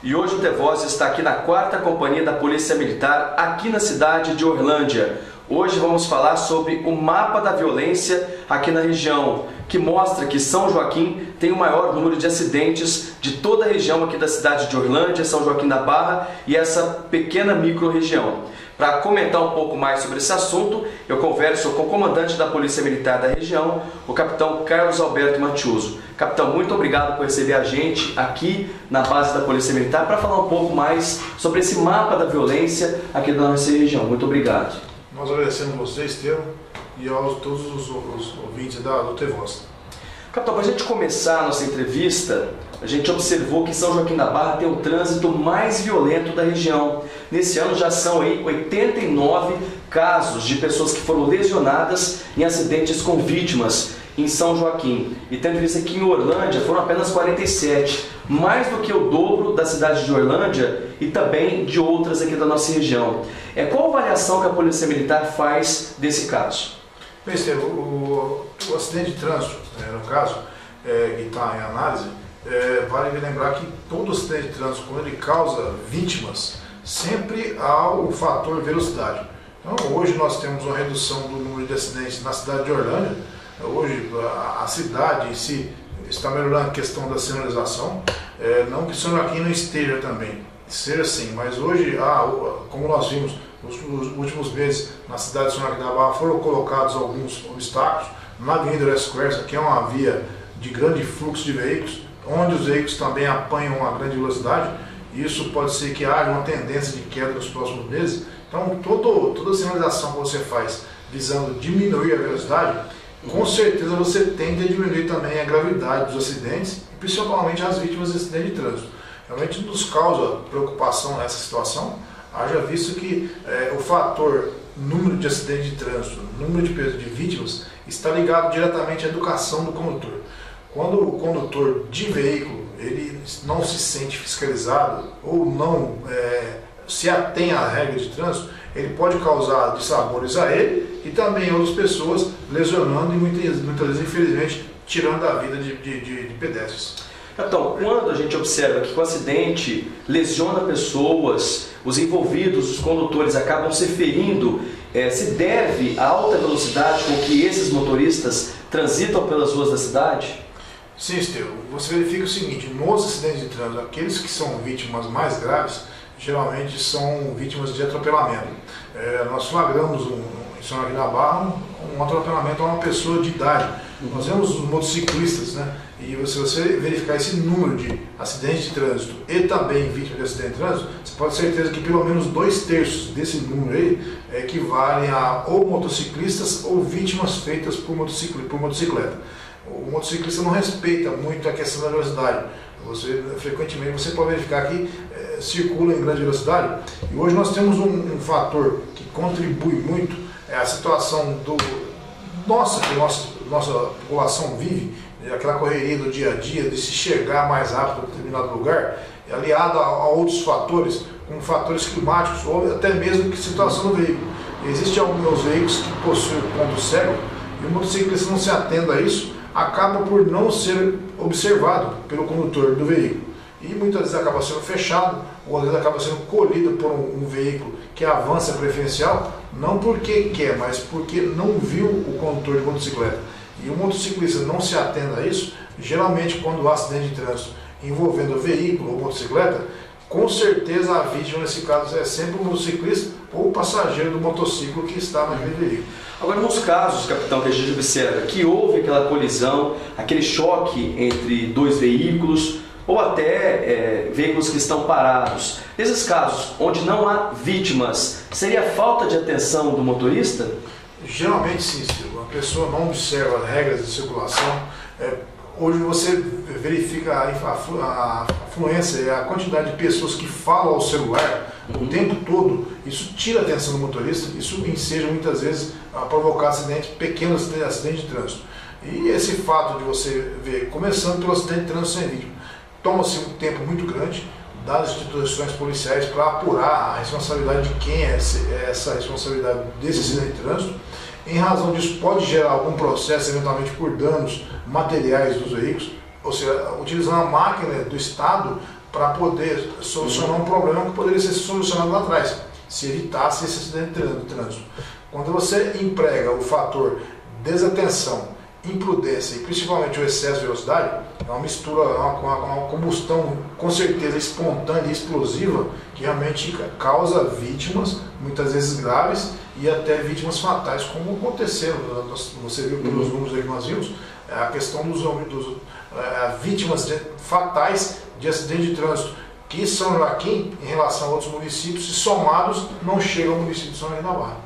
E hoje o T-Voz está aqui na 4ª Companhia da Polícia Militar, aqui na cidade de Orlândia. Hoje vamos falar sobre o mapa da violência aqui na região, que mostra que São Joaquim tem o maior número de acidentes de toda a região aqui da cidade de Orlândia, São Joaquim da Barra e essa pequena micro-região. Para comentar um pouco mais sobre esse assunto, eu converso com o comandante da Polícia Militar da região, o capitão Carlos Alberto Matiuso. Capitão, muito obrigado por receber a gente aqui na base da Polícia Militar para falar um pouco mais sobre esse mapa da violência aqui da nossa região. Muito obrigado. Nós agradecemos você, Estevam, e a todos os ouvintes do T-Voz. Capitão, para a gente começar a nossa entrevista, a gente observou que São Joaquim da Barra tem o trânsito mais violento da região. Nesse ano já são 89 casos de pessoas que foram lesionadas em acidentes com vítimas em São Joaquim. E tendo visto aqui em Orlândia, foram apenas 47, mais do que o dobro da cidade de Orlândia e também de outras aqui da nossa região. Qual a avaliação que a Polícia Militar faz desse caso? Bem, Estevam, o acidente de trânsito, no caso, que está em análise, vale lembrar que todo acidente de trânsito, quando ele causa vítimas, sempre há o fator velocidade. Então, hoje nós temos uma redução do número de acidentes na cidade de Orlândia. Hoje a cidade em si está melhorando a questão da sinalização, não que São Joaquim não esteja também, seja assim, mas hoje, como nós vimos nos últimos meses, na cidade de São Joaquim da Barra foram colocados alguns obstáculos na Avenida Orestes Quercia, que é uma via de grande fluxo de veículos, onde os veículos também apanham uma grande velocidade. Isso pode ser que haja uma tendência de queda nos próximos meses. Então, toda a sinalização que você faz visando diminuir a velocidade, com certeza você tende a diminuir também a gravidade dos acidentes e principalmente as vítimas de acidente de trânsito. Realmente nos causa preocupação nessa situação, haja visto que o fator número de acidentes de trânsito, número de vítimas, está ligado diretamente à educação do condutor. Quando o condutor de veículo ele não se sente fiscalizado ou não se atém à regra de trânsito, ele pode causar dissabores a ele e também a outras pessoas, lesionando e muitas vezes, infelizmente, tirando a vida de pedestres. Então, quando a gente observa que o acidente lesiona pessoas, os envolvidos, os condutores acabam se ferindo, se deve à alta velocidade com que esses motoristas transitam pelas ruas da cidade? Sim, Estevam. Você verifica o seguinte, nos acidentes de trânsito, aqueles que são vítimas mais graves, geralmente são vítimas de atropelamento. Nós flagramos em São Joaquim da Barra um atropelamento a uma pessoa de idade. Nós vemos os motociclistas, e se você verificar esse número de acidentes de trânsito e também vítimas de acidente de trânsito, você pode ter certeza que pelo menos 2/3 desse número aí equivalem a ou motociclistas ou vítimas feitas por motocicleta. O motociclista não respeita muito a questão da velocidade. Frequentemente você pode verificar que circula em grande velocidade. E hoje nós temos um fator que contribui muito, a situação que nossa população vive, aquela correria do dia a dia, de se chegar mais rápido a determinado lugar, aliado a outros fatores, como fatores climáticos ou até mesmo que situação do veículo. Existem alguns veículos que possuem ponto cego e o motociclista não se atenda a isso, acaba por não ser observado pelo condutor do veículo. E muitas vezes acaba sendo fechado, ou às vezes acaba sendo colhido por um veículo que avança preferencial, não porque quer, mas porque não viu o condutor de motocicleta. E o motociclista não se atenda a isso, geralmente quando há acidente de trânsito envolvendo veículo ou motocicleta, com certeza a vítima nesse caso é sempre o motociclista ou o passageiro do motociclo que está naquele veículo. Agora, nos casos, capitão, que a gente observa que houve aquela colisão, aquele choque entre dois veículos ou até veículos que estão parados, nesses casos onde não há vítimas, seria falta de atenção do motorista? Geralmente sim, Silvio. A pessoa não observa as regras de circulação. Hoje você verifica a afluência e a quantidade de pessoas que falam ao celular o tempo todo. Isso tira a atenção do motorista, isso enseja muitas vezes a provocar pequenos acidentes de trânsito. E esse fato de você ver, começando pelo acidente de trânsito sem vítima, toma-se um tempo muito grande das instituições policiais para apurar a responsabilidade de quem é essa responsabilidade desse acidente de trânsito. Em razão disso, pode gerar algum processo, eventualmente por danos materiais dos veículos, ou seja, utilizando a máquina do Estado para poder solucionar um problema que poderia ser solucionado lá atrás, se evitasse esse acidente de trânsito. Quando você emprega o fator desatenção, imprudência e principalmente o excesso de velocidade, é uma mistura, uma combustão com certeza espontânea e explosiva que realmente causa vítimas, muitas vezes graves, e até vítimas fatais, como aconteceram. Você viu pelos números aí que nós vimos, a questão dos vítimas fatais de acidente de trânsito, que São Joaquim, em relação a outros municípios, se somados, não chega ao município de São Joaquim da Barra.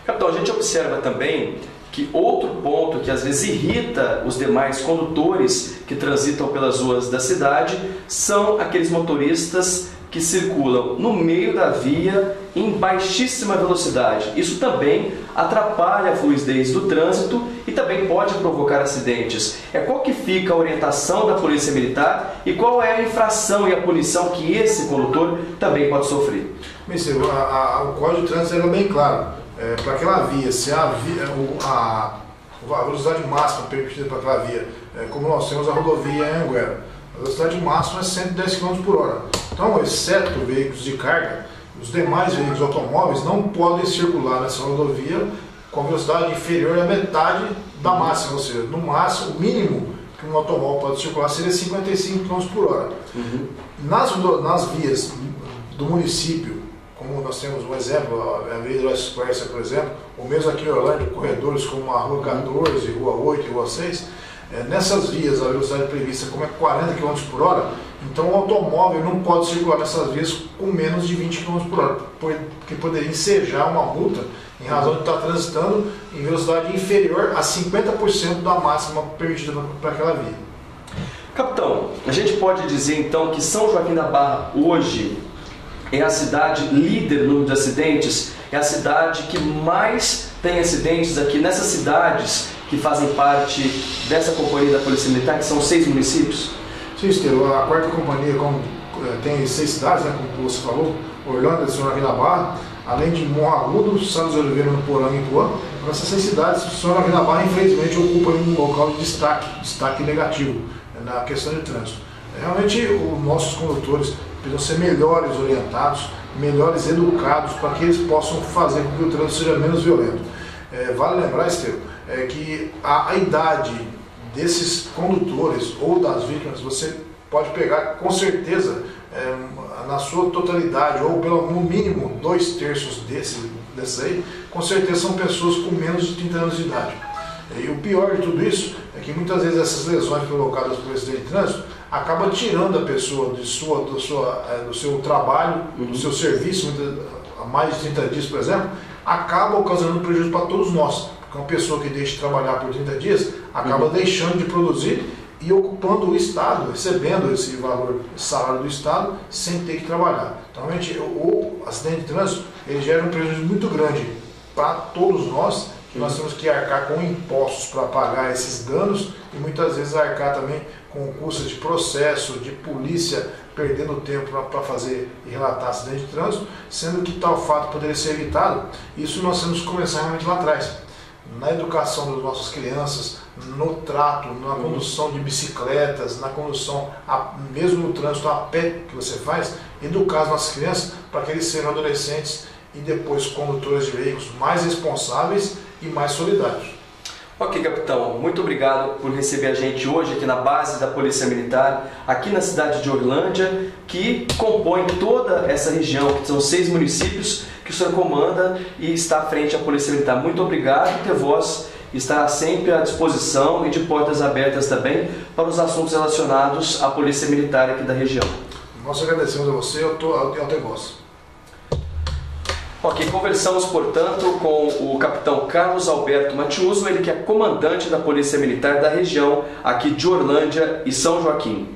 Capitão, a gente observa também que outro ponto que às vezes irrita os demais condutores que transitam pelas ruas da cidade são aqueles motoristas que circulam no meio da via em baixíssima velocidade. Isso também atrapalha a fluidez do trânsito e também pode provocar acidentes. Qual que fica a orientação da Polícia Militar e qual é a infração e a punição que esse condutor também pode sofrer? O Código de Trânsito é bem claro. Para aquela via, se a velocidade máxima permitida para aquela via, como nós temos a rodovia em Anhanguera, a velocidade máxima é 110 km por hora. Então, exceto veículos de carga, os demais veículos automóveis não podem circular nessa rodovia com velocidade inferior à metade da máxima, ou seja, no máximo, o mínimo que um automóvel pode circular seria 55 km por hora. Nas vias do município, como nós temos um exemplo, a Avenida West Square, por exemplo, ou mesmo aqui em Orlândia, corredores como a Rua 14, Rua 8 e Rua 6, nessas vias a velocidade prevista como é 40 km por hora, então o automóvel não pode circular nessas vias com menos de 20 km por hora, porque poderia ensejar uma multa em razão de estar transitando em velocidade inferior a 50% da máxima permitida para aquela via. Capitão, a gente pode dizer então que São Joaquim da Barra hoje é a cidade líder no número de acidentes, é a cidade que mais tem acidentes aqui nessas cidades que fazem parte dessa companhia da Polícia Militar, que são 6 municípios? Sim, Estevão, a quarta companhia tem 6 cidades, né, como você falou, Orlândia, São Joaquim da Barra, além de Morro Agudo, Santos Oliveira, Poranga e Ipuã. Essas 6 cidades, São Joaquim da Barra, infelizmente, ocupam um local de destaque negativo na questão de trânsito. Realmente, os nossos condutores precisam ser melhores orientados, melhores educados, para que eles possam fazer com que o trânsito seja menos violento. Vale lembrar, Estevão, que a idade desses condutores ou das vítimas, você pode pegar com certeza na sua totalidade, ou no mínimo 2/3 desses aí, com certeza são pessoas com menos de 30 anos de idade. E o pior de tudo isso é que muitas vezes essas lesões provocadas por acidente de trânsito acaba tirando a pessoa do seu trabalho, do seu serviço, há mais de 30 dias, por exemplo, acaba ocasionando prejuízo para todos nós. Porque uma pessoa que deixa de trabalhar por 30 dias acaba deixando de produzir e ocupando o Estado, recebendo esse salário do Estado, sem ter que trabalhar. Então, realmente, o acidente de trânsito ele gera um prejuízo muito grande para todos nós, que nós temos que arcar com impostos para pagar esses danos e muitas vezes arcar também com custos de processo, de polícia perdendo tempo para fazer e relatar acidente de trânsito, sendo que tal fato poderia ser evitado. Isso nós temos que começar realmente lá atrás, na educação das nossas crianças, no trato, na condução de bicicletas, na condução, mesmo no trânsito a pé que você faz, educar as nossas crianças para que eles sejam adolescentes e depois condutores de veículos mais responsáveis e mais solidários. Ok, capitão, muito obrigado por receber a gente hoje aqui na base da Polícia Militar, aqui na cidade de Orlândia, que compõe toda essa região, que são 6 municípios que o senhor comanda e está à frente da Polícia Militar. Muito obrigado, ter voz está sempre à disposição e de portas abertas também para os assuntos relacionados à Polícia Militar aqui da região. Nós agradecemos a você e ao ter voz. Ok, conversamos, portanto, com o capitão Carlos Alberto Matiuso, ele que é comandante da Polícia Militar da região aqui de Orlândia e São Joaquim.